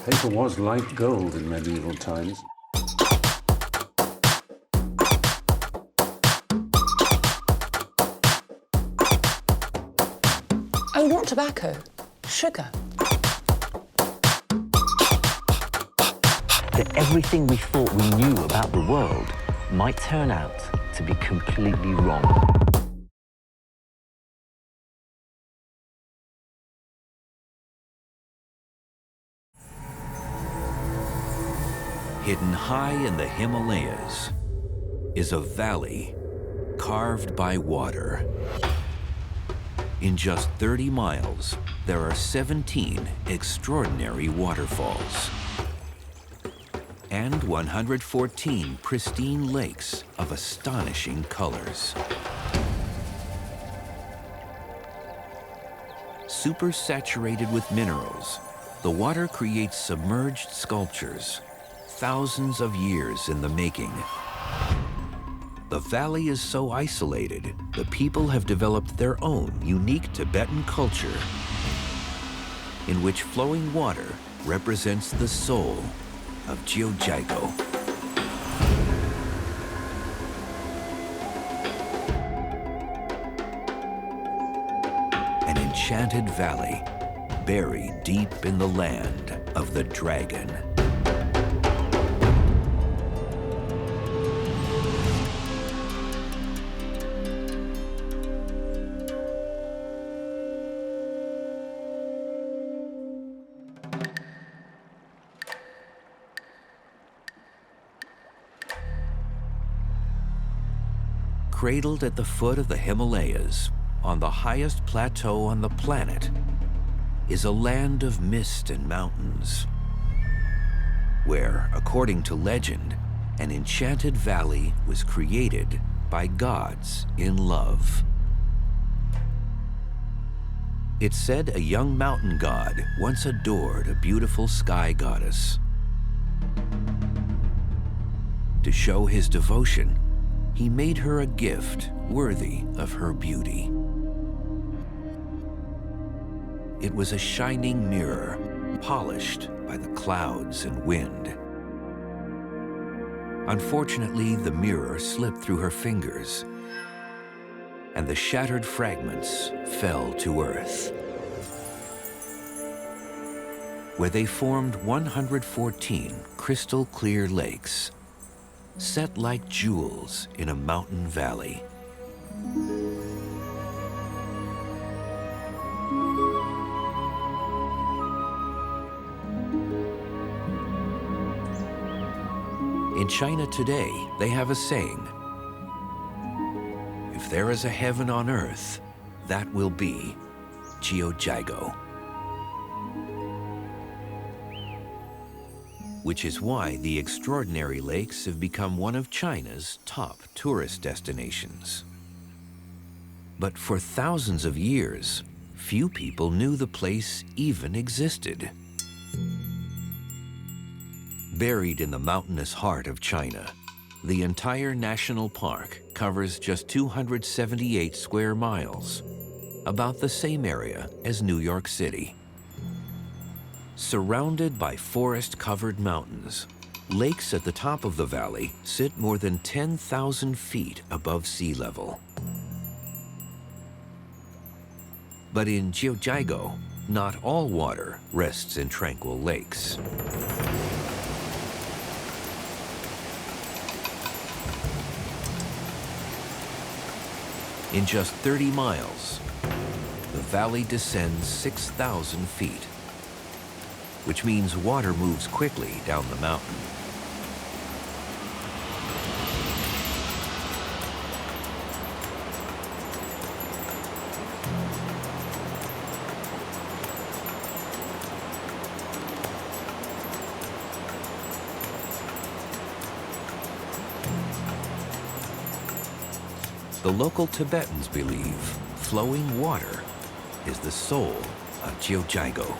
Paper was like gold in medieval times. Oh, not tobacco, sugar. That everything we thought we knew about the world might turn out to be completely wrong. Hidden high in the Himalayas is a valley carved by water. In just 30 miles, there are 17 extraordinary waterfalls and 114 pristine lakes of astonishing colors. Supersaturated with minerals, the water creates submerged sculptures, thousands of years in the making. The valley is so isolated, the people have developed their own unique Tibetan culture in which flowing water represents the soul of Jiuzhaigou. An enchanted valley buried deep in the land of the dragon. Cradled at the foot of the Himalayas, on the highest plateau on the planet, is a land of mist and mountains, where, according to legend, an enchanted valley was created by gods in love. It's said a young mountain god once adored a beautiful sky goddess. To show his devotion, he made her a gift worthy of her beauty. It was a shining mirror, polished by the clouds and wind. Unfortunately, the mirror slipped through her fingers, and the shattered fragments fell to earth, where they formed 114 crystal clear lakes, set like jewels in a mountain valley. In China today, they have a saying: if there is a heaven on earth, that will be Jiuzhaigou. Which is why the extraordinary lakes have become one of China's top tourist destinations. But for thousands of years, few people knew the place even existed. Buried in the mountainous heart of China, the entire national park covers just 278 square miles, about the same area as New York City. Surrounded by forest-covered mountains, lakes at the top of the valley sit more than 10,000 feet above sea level. But in Jiuzhaigou, not all water rests in tranquil lakes. In just 30 miles, the valley descends 6,000 feet, which means water moves quickly down the mountain. The local Tibetans believe flowing water is the soul of Jiuzhaigou.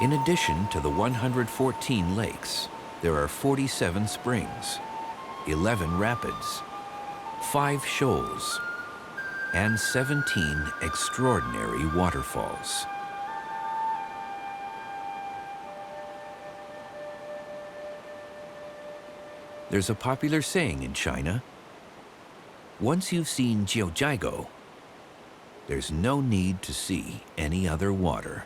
In addition to the 114 lakes, there are 47 springs, 11 rapids, 5 shoals, and 17 extraordinary waterfalls. There's a popular saying in China: once you've seen Jiuzhaigou, there's no need to see any other water.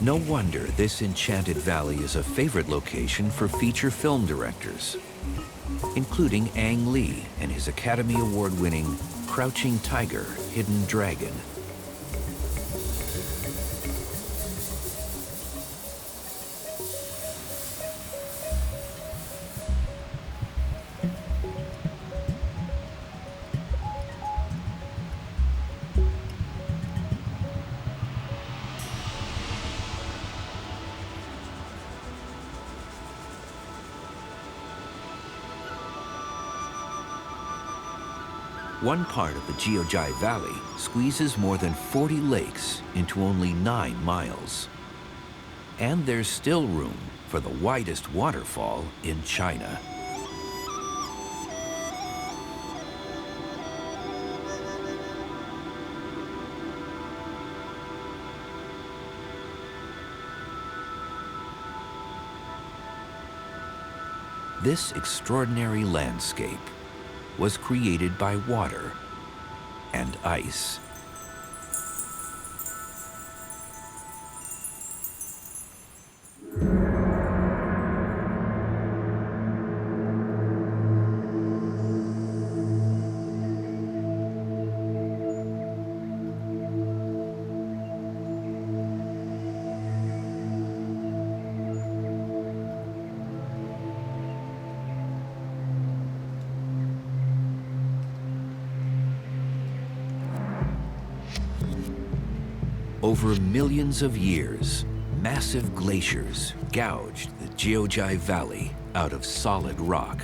No wonder this Enchanted Valley is a favorite location for feature film directors, including Ang Lee and his Academy Award-winning Crouching Tiger, Hidden Dragon. One part of the Jiuzhaigou Valley squeezes more than 40 lakes into only 9 miles. And there's still room for the widest waterfall in China. This extraordinary landscape was created by water and ice. Over millions of years, massive glaciers gouged the Jiuzhaigou Valley out of solid rock.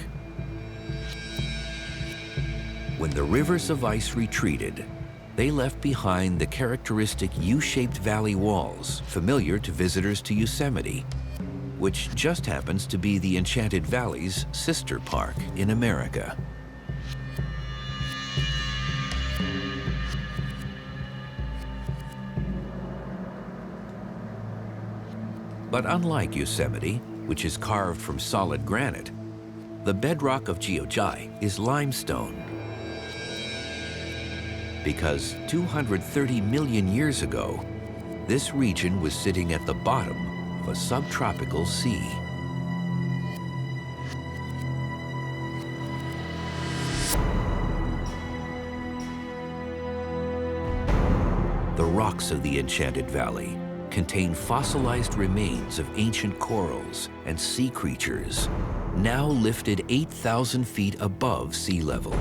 When the rivers of ice retreated, they left behind the characteristic U-shaped valley walls familiar to visitors to Yosemite, which just happens to be the Enchanted Valley's sister park in America. But unlike Yosemite, which is carved from solid granite, the bedrock of Jiuzhaigou is limestone. Because 230 million years ago, this region was sitting at the bottom of a subtropical sea. The rocks of the Enchanted Valley contain fossilized remains of ancient corals and sea creatures, now lifted 8,000 feet above sea level.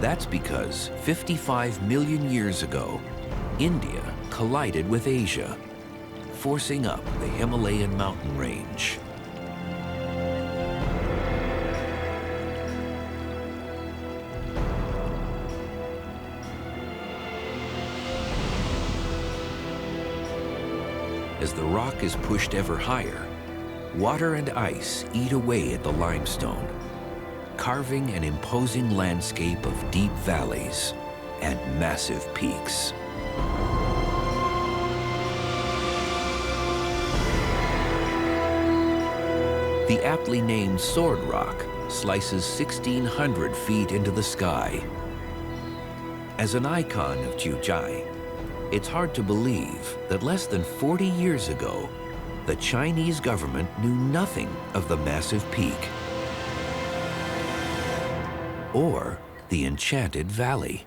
That's because 55 million years ago, India collided with Asia, forcing up the Himalayan mountain range. As the rock is pushed ever higher, water and ice eat away at the limestone, carving an imposing landscape of deep valleys and massive peaks. The aptly named Sword Rock slices 1,600 feet into the sky. As an icon of Jiuzhaigou, it's hard to believe that less than 40 years ago, the Chinese government knew nothing of the massive peak. or the Enchanted Valley.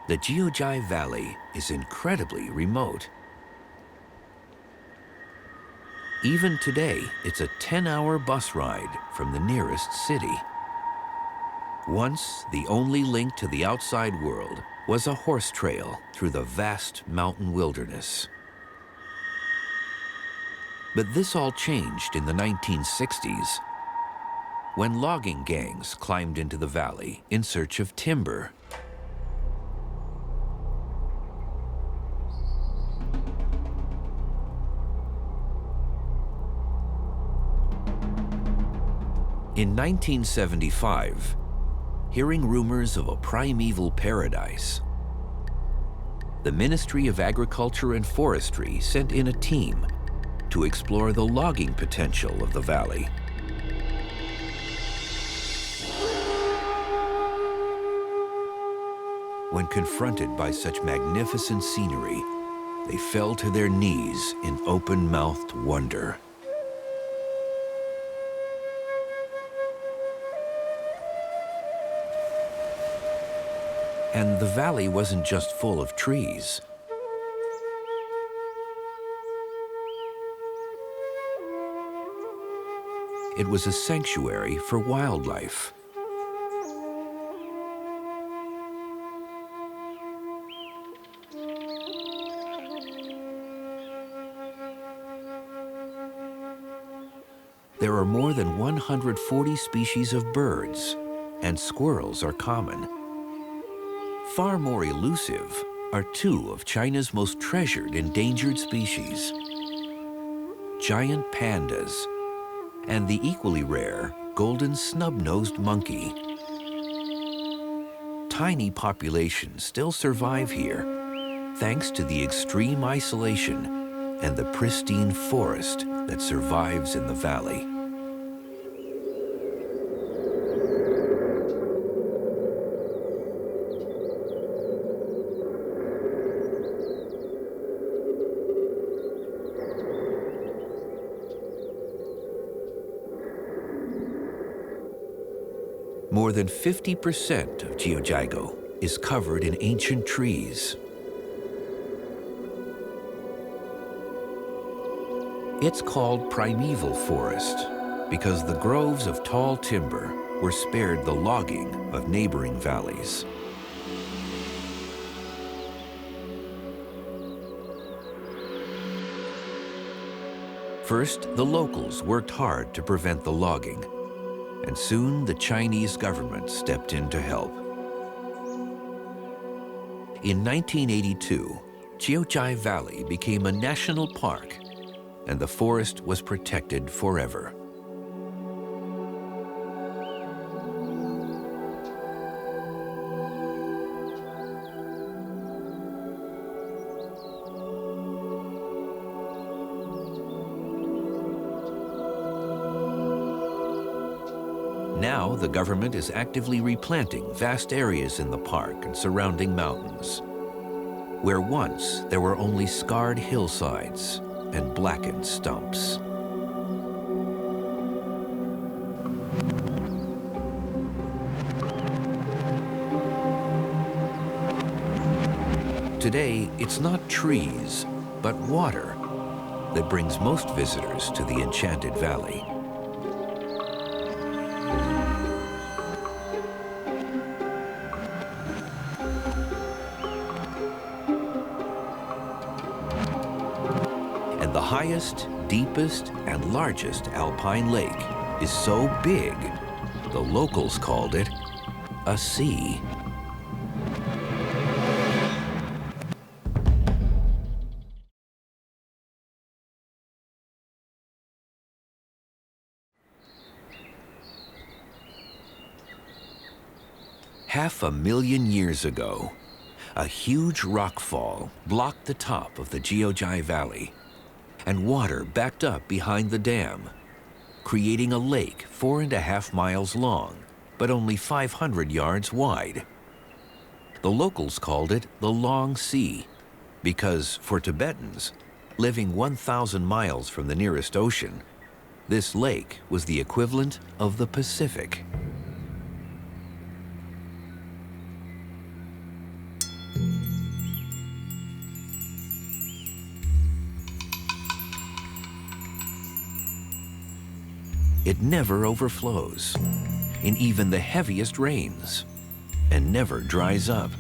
The Jiuzhaigou Valley is incredibly remote. Even today, it's a 10-hour bus ride from the nearest city. Once, the only link to the outside world was a horse trail through the vast mountain wilderness. But this all changed in the 1960s, when logging gangs climbed into the valley in search of timber. In 1975, hearing rumors of a primeval paradise, the Ministry of Agriculture and Forestry sent in a team to explore the logging potential of the valley. When confronted by such magnificent scenery, they fell to their knees in open-mouthed wonder. And the valley wasn't just full of trees. It was a sanctuary for wildlife. There are more than 140 species of birds, and squirrels are common. Far more elusive are two of China's most treasured endangered species: giant pandas and the equally rare golden snub-nosed monkey. Tiny populations still survive here, thanks to the extreme isolation and the pristine forest that survives in the valley. More than 50% of Jiuzhaigou is covered in ancient trees. It's called Primeval Forest because the groves of tall timber were spared the logging of neighboring valleys. First, the locals worked hard to prevent the logging, and soon the Chinese government stepped in to help. In 1982, Jiuzhaigou Valley became a national park, and the forest was protected forever. Now, the government is actively replanting vast areas in the park and surrounding mountains, where once there were only scarred hillsides and blackened stumps. Today, it's not trees, but water that brings most visitors to the Enchanted Valley. And the highest, deepest, and largest alpine lake is so big, the locals called it a sea. Half a million years ago, a huge rock fall blocked the top of the Jiuzhaigou Valley, and water backed up behind the dam, creating a lake 4.5 miles long, but only 500 yards wide. The locals called it the Long Sea because, for Tibetans, living 1,000 miles from the nearest ocean, this lake was the equivalent of the Pacific. It never overflows in even the heaviest rains and never dries up,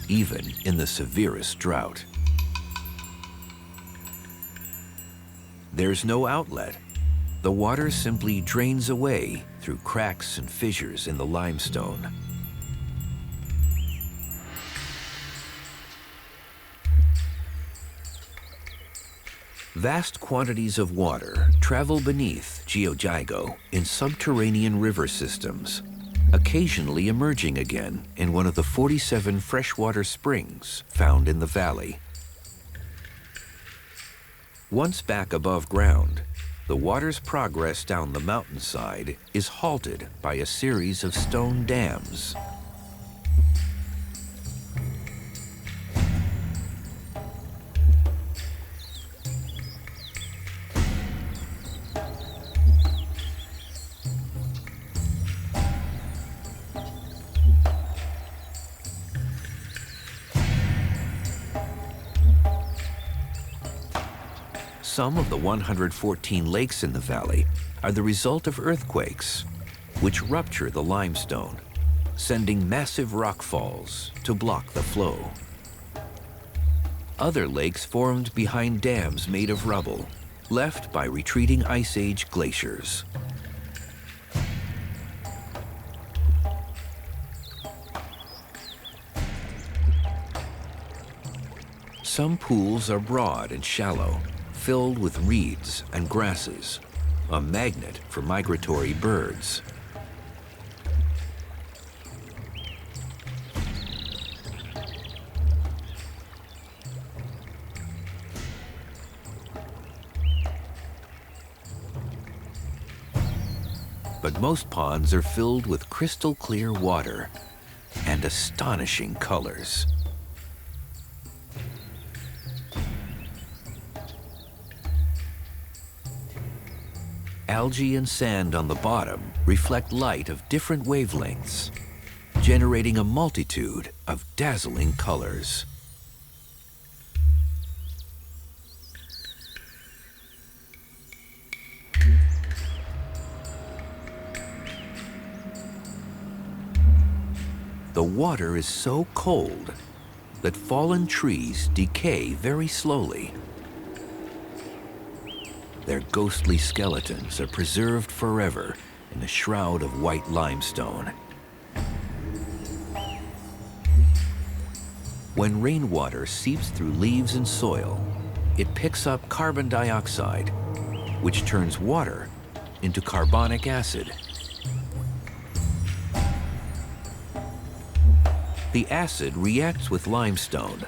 even in the severest drought. There's no outlet. The water simply drains away through cracks and fissures in the limestone. Vast quantities of water travel beneath Jiuzhaigou in subterranean river systems, occasionally emerging again in one of the 47 freshwater springs found in the valley. Once back above ground, the water's progress down the mountainside is halted by a series of stone dams. Some of the 114 lakes in the valley are the result of earthquakes, which rupture the limestone, sending massive rock falls to block the flow. Other lakes formed behind dams made of rubble, left by retreating Ice Age glaciers. Some pools are broad and shallow, filled with reeds and grasses, a magnet for migratory birds. But most ponds are filled with crystal clear water and astonishing colors. Algae and sand on the bottom reflect light of different wavelengths, generating a multitude of dazzling colors. The water is so cold that fallen trees decay very slowly. Their ghostly skeletons are preserved forever in a shroud of white limestone. When rainwater seeps through leaves and soil, it picks up carbon dioxide, which turns water into carbonic acid. The acid reacts with limestone,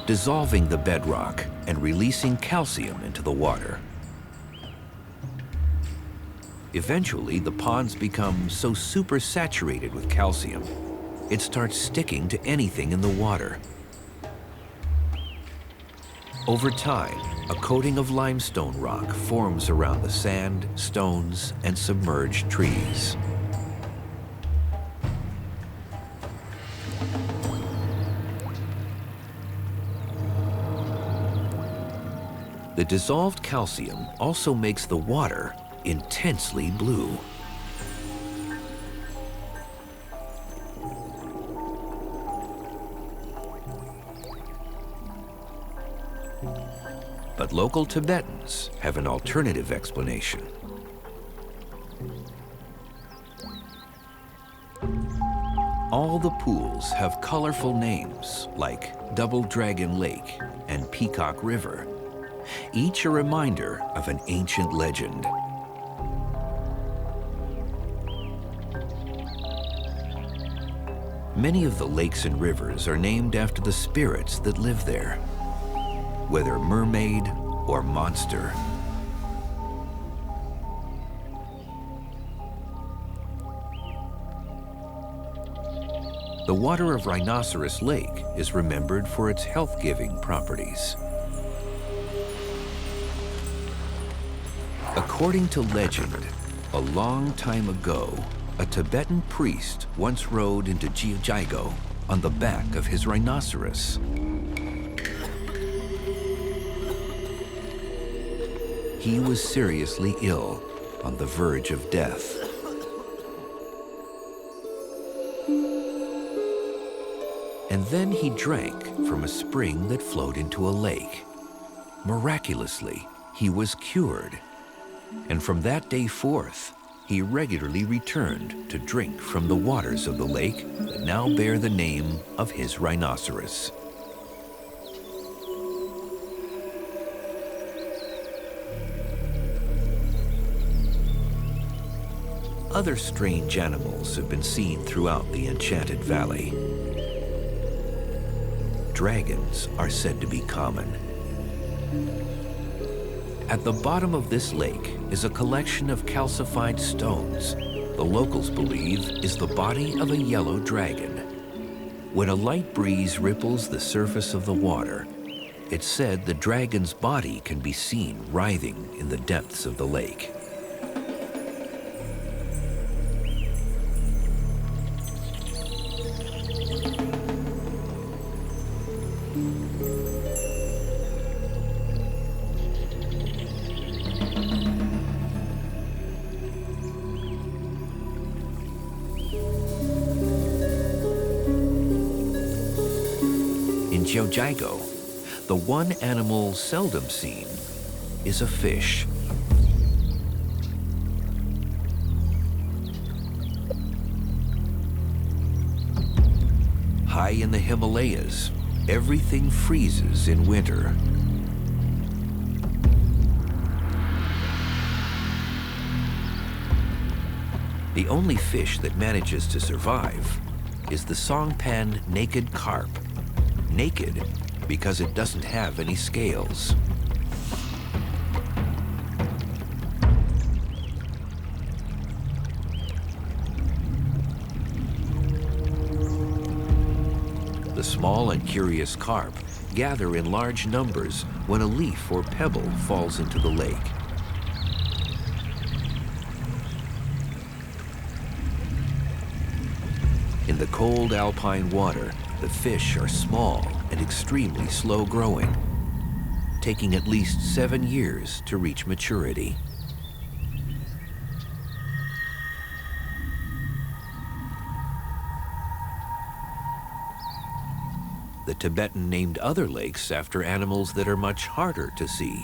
dissolving the bedrock and releasing calcium into the water. Eventually, the ponds become so supersaturated with calcium, it starts sticking to anything in the water. Over time, a coating of limestone rock forms around the sand, stones, and submerged trees. The dissolved calcium also makes the water intensely blue. But local Tibetans have an alternative explanation. All the pools have colorful names like Double Dragon Lake and Peacock River, each a reminder of an ancient legend. Many of the lakes and rivers are named after the spirits that live there, whether mermaid or monster. The water of Rhinoceros Lake is remembered for its health-giving properties. According to legend, a long time ago, a Tibetan priest once rode into Jiuzhaigou on the back of his rhinoceros. He was seriously ill, on the verge of death. And then he drank from a spring that flowed into a lake. Miraculously, he was cured. And from that day forth, he regularly returned to drink from the waters of the lake that now bear the name of his rhinoceros. Other strange animals have been seen throughout the Enchanted Valley. Dragons are said to be common. At the bottom of this lake is a collection of calcified stones the locals believe is the body of a yellow dragon. When a light breeze ripples the surface of the water, it's said the dragon's body can be seen writhing in the depths of the lake. In Jiuzhaigou, the one animal seldom seen is a fish. High in the Himalayas, everything freezes in winter. The only fish that manages to survive is the songpan naked carp. Naked because it doesn't have any scales. The small and curious carp gather in large numbers when a leaf or pebble falls into the lake. In the cold alpine water, the fish are small and extremely slow growing, taking at least 7 years to reach maturity. The Tibetan named other lakes after animals that are much harder to see.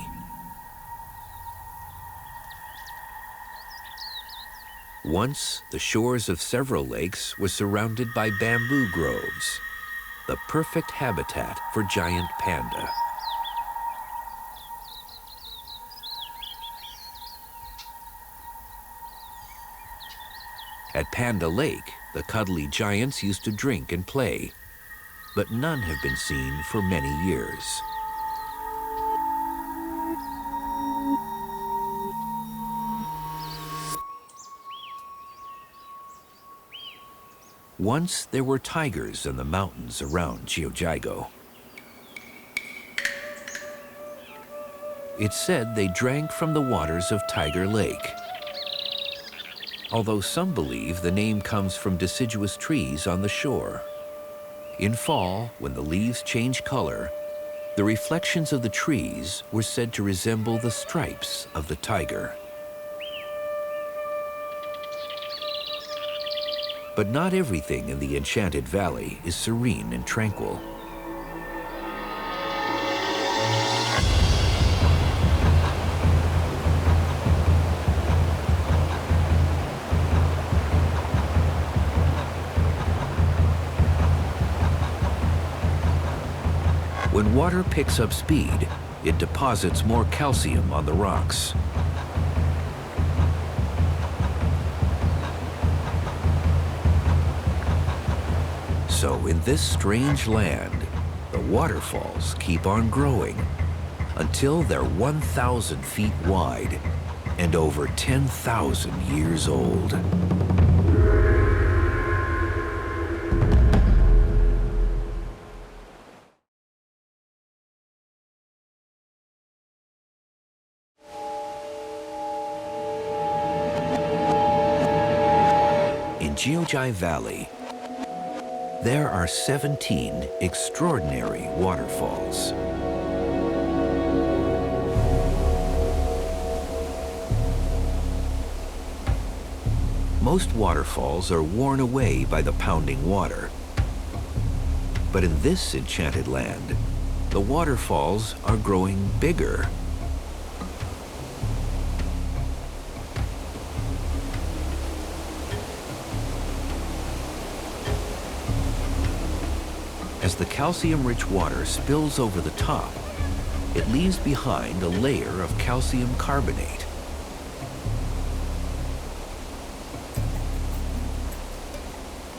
Once, the shores of several lakes were surrounded by bamboo groves, the perfect habitat for giant panda. At Panda Lake, the cuddly giants used to drink and play, but none have been seen for many years. Once there were tigers in the mountains around Jiuzhaigou. It's said they drank from the waters of Tiger Lake, although some believe the name comes from deciduous trees on the shore. In fall, when the leaves change color, the reflections of the trees were said to resemble the stripes of the tiger. But not everything in the Enchanted Valley is serene and tranquil. When water picks up speed, it deposits more calcium on the rocks. So in this strange land, the waterfalls keep on growing until they're 1,000 feet wide and over 10,000 years old. Jiuzhaigou Valley, there are 17 extraordinary waterfalls. Most waterfalls are worn away by the pounding water. But in this enchanted land, the waterfalls are growing bigger. As the calcium-rich water spills over the top, it leaves behind a layer of calcium carbonate.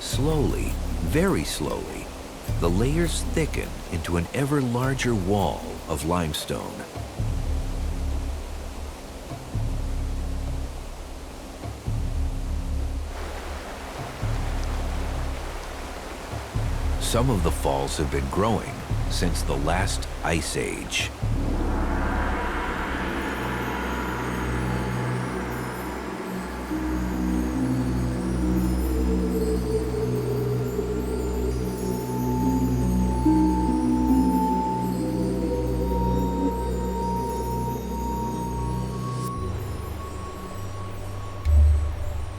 Slowly, very slowly, the layers thicken into an ever larger wall of limestone. Some of the falls have been growing since the last ice age.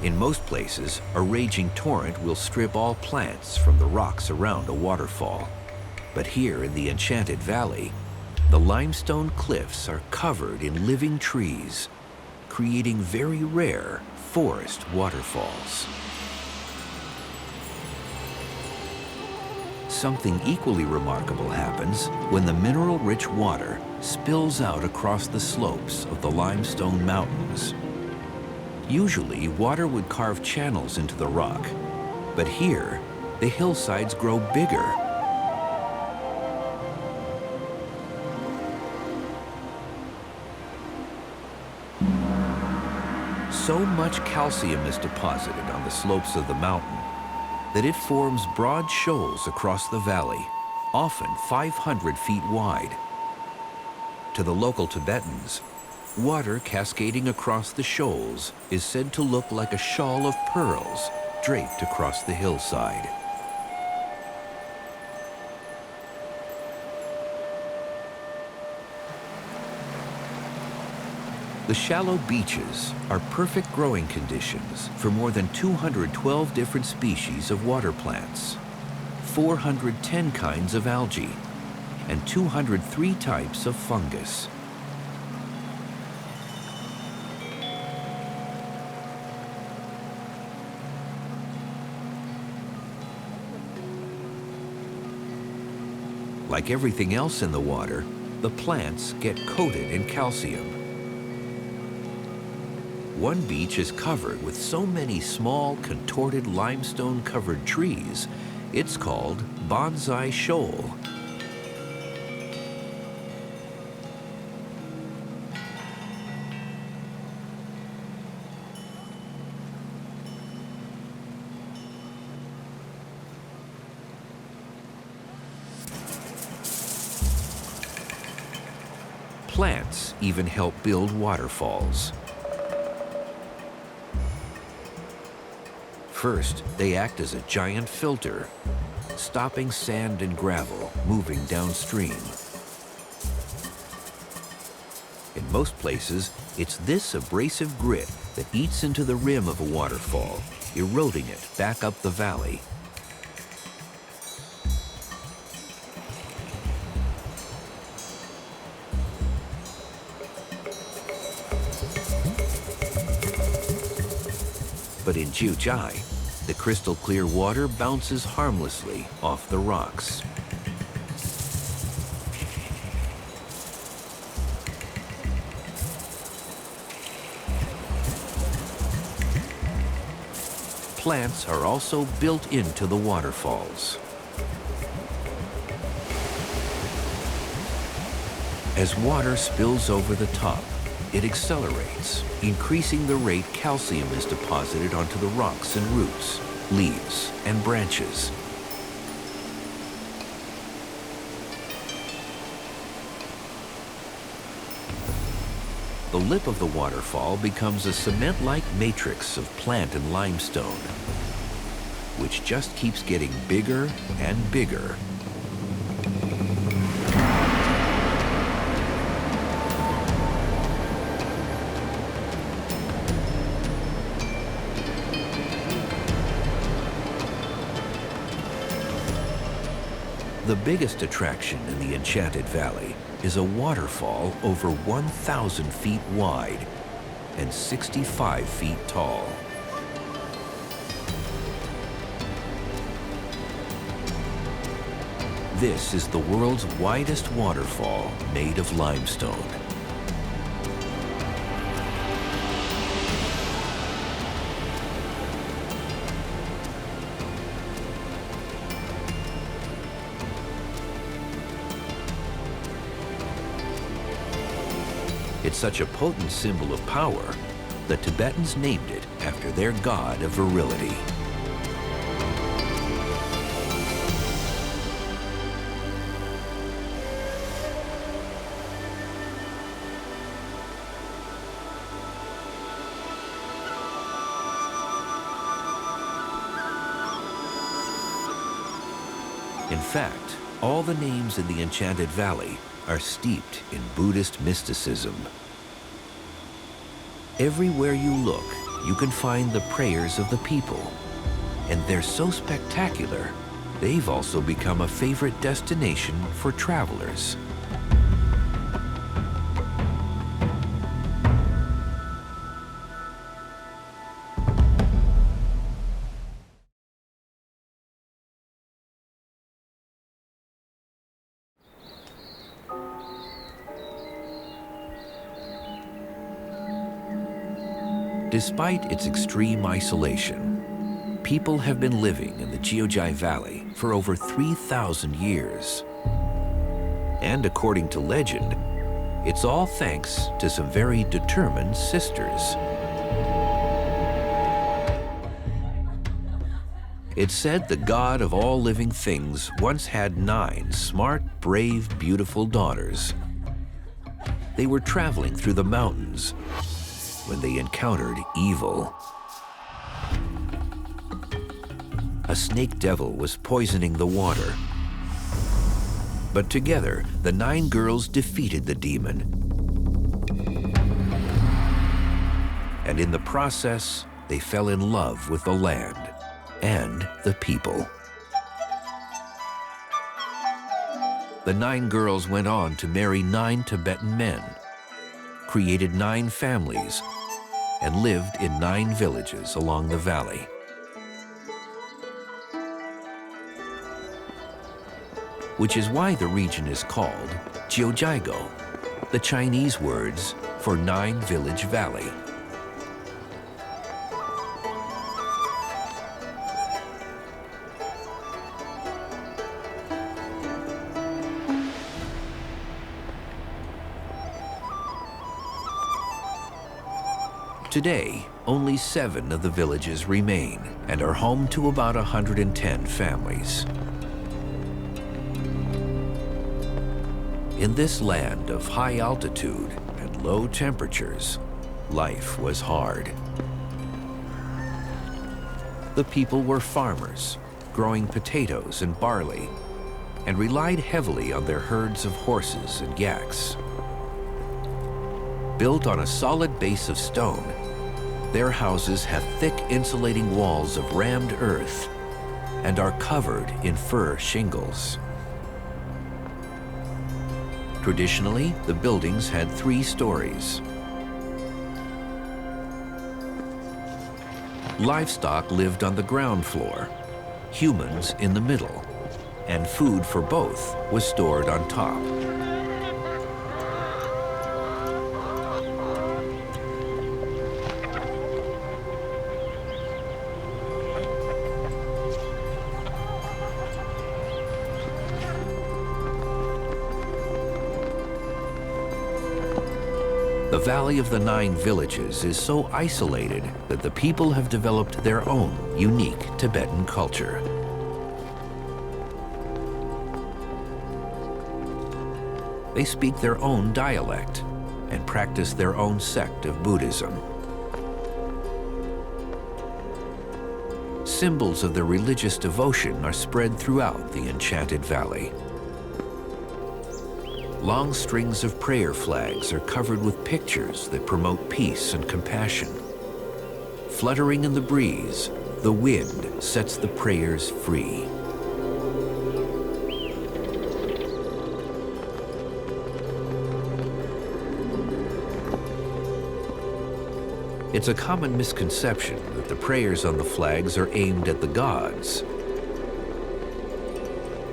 In most places, a raging torrent will strip all plants from the rocks around a waterfall. But here in the Enchanted Valley, the limestone cliffs are covered in living trees, creating very rare forest waterfalls. Something equally remarkable happens when the mineral-rich water spills out across the slopes of the limestone mountains. Usually, water would carve channels into the rock, but here, the hillsides grow bigger. So much calcium is deposited on the slopes of the mountain that it forms broad shoals across the valley, often 500 feet wide. To the local Tibetans, water cascading across the shoals is said to look like a shawl of pearls draped across the hillside. The shallow beaches are perfect growing conditions for more than 212 different species of water plants, 410 kinds of algae, and 203 types of fungus. Like everything else in the water, the plants get coated in calcium. One beach is covered with so many small, contorted limestone-covered trees, it's called Bonsai Shoal. Plants even help build waterfalls. First, they act as a giant filter, stopping sand and gravel moving downstream. In most places, it's this abrasive grit that eats into the rim of a waterfall, eroding it back up the valley. But in Jiuzhaigou, the crystal clear water bounces harmlessly off the rocks. Plants are also built into the waterfalls. As water spills over the top, it accelerates, increasing the rate calcium is deposited onto the rocks and roots, leaves, and branches. The lip of the waterfall becomes a cement-like matrix of plant and limestone. which just keeps getting bigger and bigger. The biggest attraction in the Enchanted Valley is a waterfall over 1,000 feet wide and 65 feet tall. This is the world's widest waterfall made of limestone. It's such a potent symbol of power that Tibetans named it after their god of virility. In fact, all the names in the Enchanted Valley are steeped in Buddhist mysticism. Everywhere you look, you can find the prayers of the people, and they're so spectacular, they've also become a favorite destination for travelers. Despite its extreme isolation, people have been living in the Jiuzhaigou Valley for over 3,000 years. And according to legend, it's all thanks to some very determined sisters. It's said the god of all living things once had 9 smart, brave, beautiful daughters. They were traveling through the mountains when they encountered evil. A snake devil was poisoning the water. But together, the 9 girls defeated the demon. And in the process, they fell in love with the land and the people. The 9 girls went on to marry 9 Tibetan men, created 9 families, and lived in 9 villages along the valley. Which is why the region is called Jiuzhaigou, the Chinese words for 9-village valley. Today, only 7 of the villages remain and are home to about 110 families. In this land of high altitude and low temperatures, life was hard. The people were farmers, growing potatoes and barley, and relied heavily on their herds of horses and yaks. Built on a solid base of stone, their houses have thick insulating walls of rammed earth and are covered in fir shingles. Traditionally, the buildings had 3 stories. Livestock lived on the ground floor, humans in the middle, and food for both was stored on top. The Valley of the 9 Villages is so isolated that the people have developed their own unique Tibetan culture. They speak their own dialect and practice their own sect of Buddhism. symbols of their religious devotion are spread throughout the Enchanted Valley. Long strings of prayer flags are covered with pictures that promote peace and compassion. Fluttering in the breeze, the wind sets the prayers free. It's a common misconception that the prayers on the flags are aimed at the gods.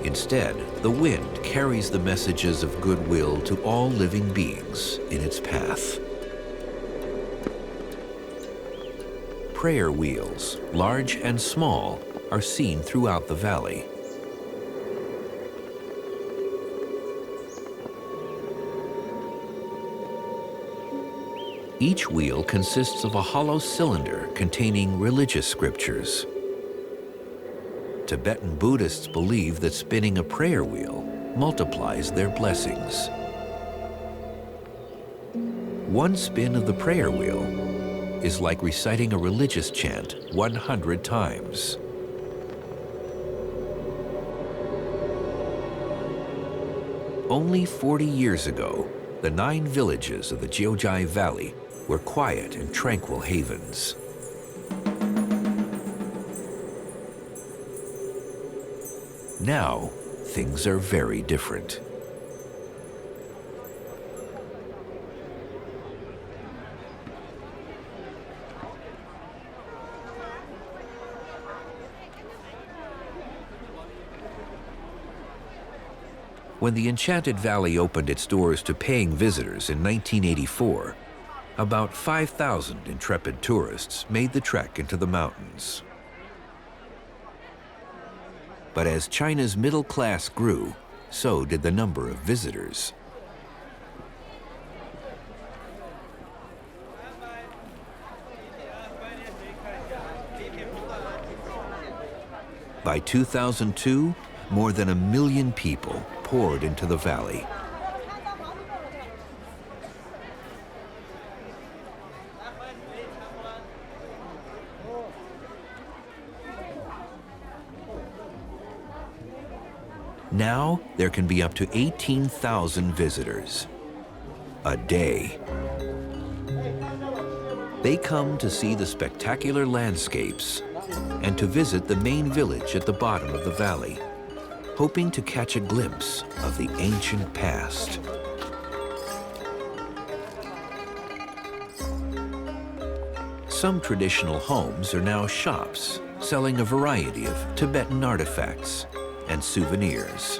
Instead, the wind carries the messages of goodwill to all living beings in its path. Prayer wheels, large and small, are seen throughout the valley. Each wheel consists of a hollow cylinder containing religious scriptures. Tibetan Buddhists believe that spinning a prayer wheel multiplies their blessings. One spin of the prayer wheel is like reciting a religious chant 100 times. Only 40 years ago, the 9 villages of the Jiuzhaigou Valley were quiet and tranquil havens. Now, things are very different. When the Enchanted Valley opened its doors to paying visitors in 1984, about 5,000 intrepid tourists made the trek into the mountains. But as China's middle class grew, so did the number of visitors. By 2002, more than 1 million people poured into the valley. Now, there can be up to 18,000 visitors a day. They come to see the spectacular landscapes and to visit the main village at the bottom of the valley, hoping to catch a glimpse of the ancient past. Some traditional homes are now shops, selling a variety of Tibetan artifacts and souvenirs.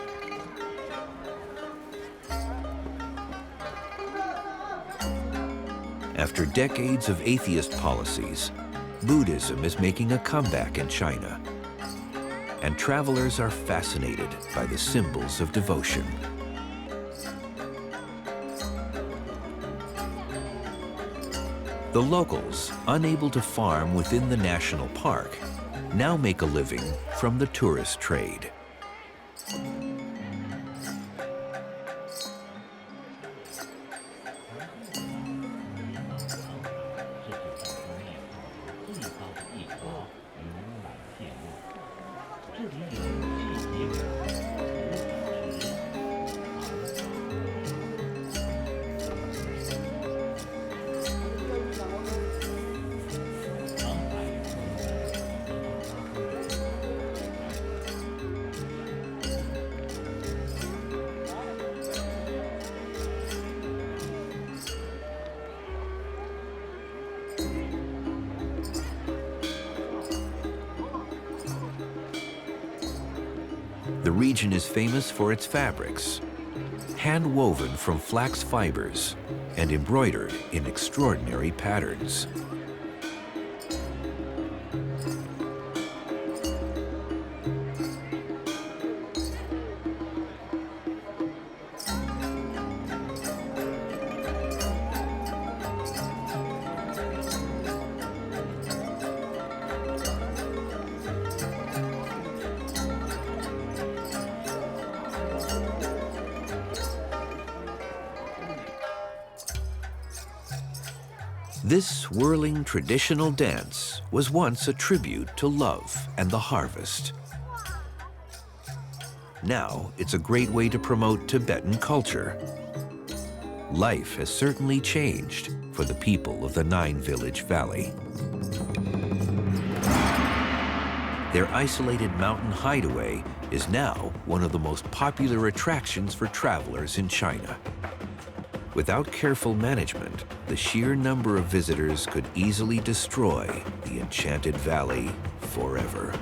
After decades of atheist policies, Buddhism is making a comeback in China, and travelers are fascinated by the symbols of devotion. The locals, unable to farm within the national park, now make a living from the tourist trade. The region is famous for its fabrics, hand-woven from flax fibers and embroidered in extraordinary patterns. This swirling traditional dance was once a tribute to love and the harvest. Now it's a great way to promote Tibetan culture. Life has certainly changed for the people of the Nine-Village Valley. Their isolated mountain hideaway is now one of the most popular attractions for travelers in China. Without careful management, the sheer number of visitors could easily destroy the Enchanted Valley forever.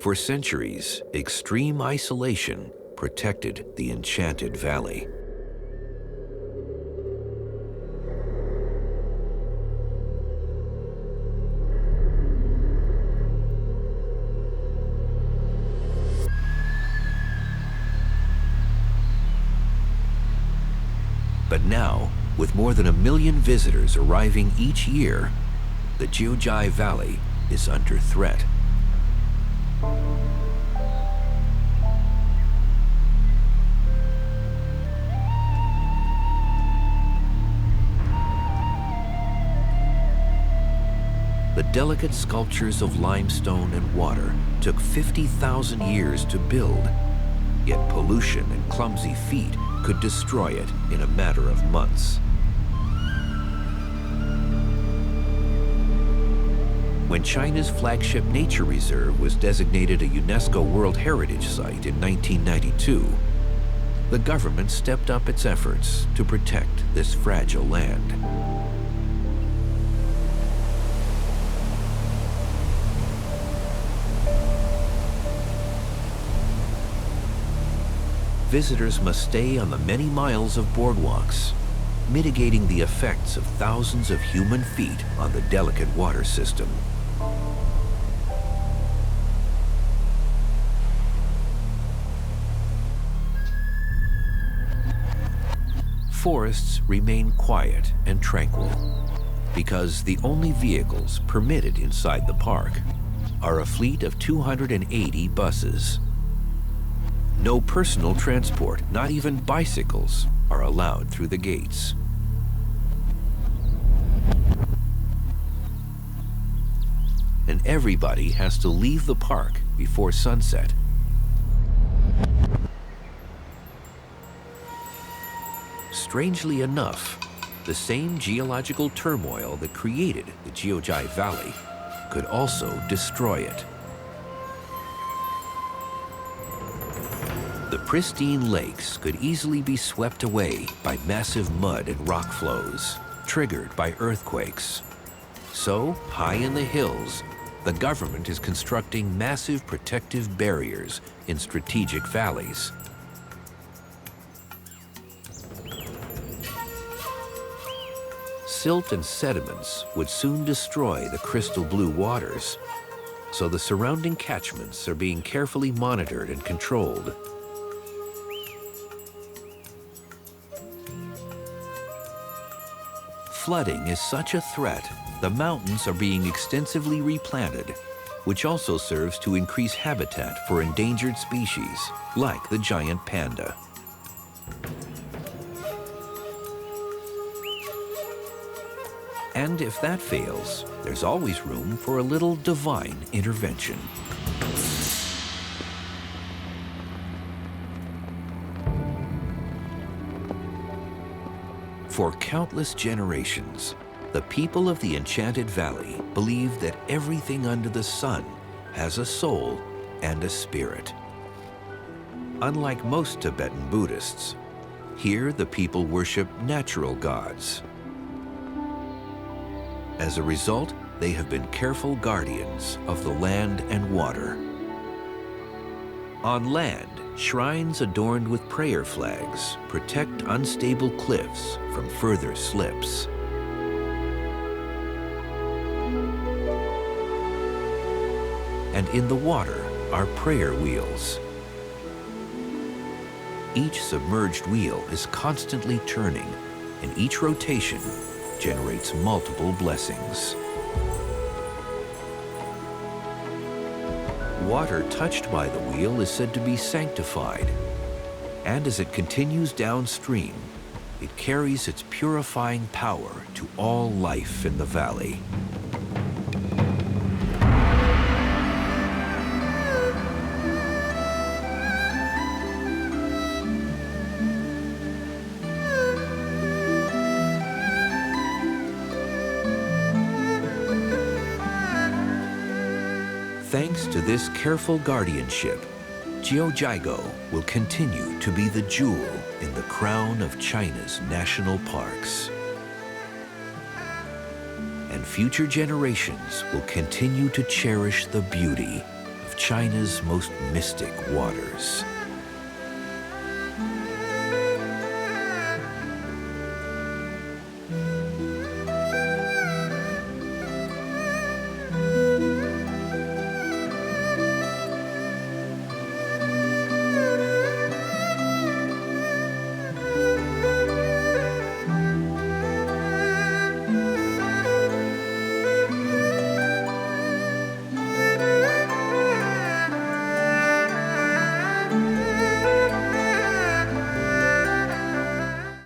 For centuries, extreme isolation protected the Enchanted Valley. But now, with more than 1 million visitors arriving each year, the Jiuzhaigou Valley is under threat. The delicate sculptures of limestone and water took 50,000 years to build, yet pollution and clumsy feet could destroy it in a matter of months. When China's flagship nature reserve was designated a UNESCO World Heritage Site in 1992, the government stepped up its efforts to protect this fragile land. Visitors must stay on the many miles of boardwalks, mitigating the effects of thousands of human feet on the delicate water system. Forests remain quiet and tranquil because the only vehicles permitted inside the park are a fleet of 280 buses. No personal transport, not even bicycles, are allowed through the gates. And everybody has to leave the park before sunset. Strangely enough, the same geological turmoil that created the Jiuzhaigou Valley could also destroy it. The pristine lakes could easily be swept away by massive mud and rock flows, triggered by earthquakes. So, high in the hills, the government is constructing massive protective barriers in strategic valleys. Silt and sediments would soon destroy the crystal blue waters, so the surrounding catchments are being carefully monitored and controlled. Flooding is such a threat, the mountains are being extensively replanted, which also serves to increase habitat for endangered species, like the giant panda. And if that fails, there's always room for a little divine intervention. For countless generations, the people of the Enchanted Valley believed that everything under the sun has a soul and a spirit. Unlike most Tibetan Buddhists, here the people worship natural gods. As a result, they have been careful guardians of the land and water. On land, shrines adorned with prayer flags protect unstable cliffs from further slips. and in the water are prayer wheels. Each submerged wheel is constantly turning, and each rotation generates multiple blessings. Water touched by the wheel is said to be sanctified, and as it continues downstream, it carries its purifying power to all life in the valley. Thanks to this careful guardianship, Jiuzhaigou will continue to be the jewel in the crown of China's national parks. And future generations will continue to cherish the beauty of China's most mystic waters.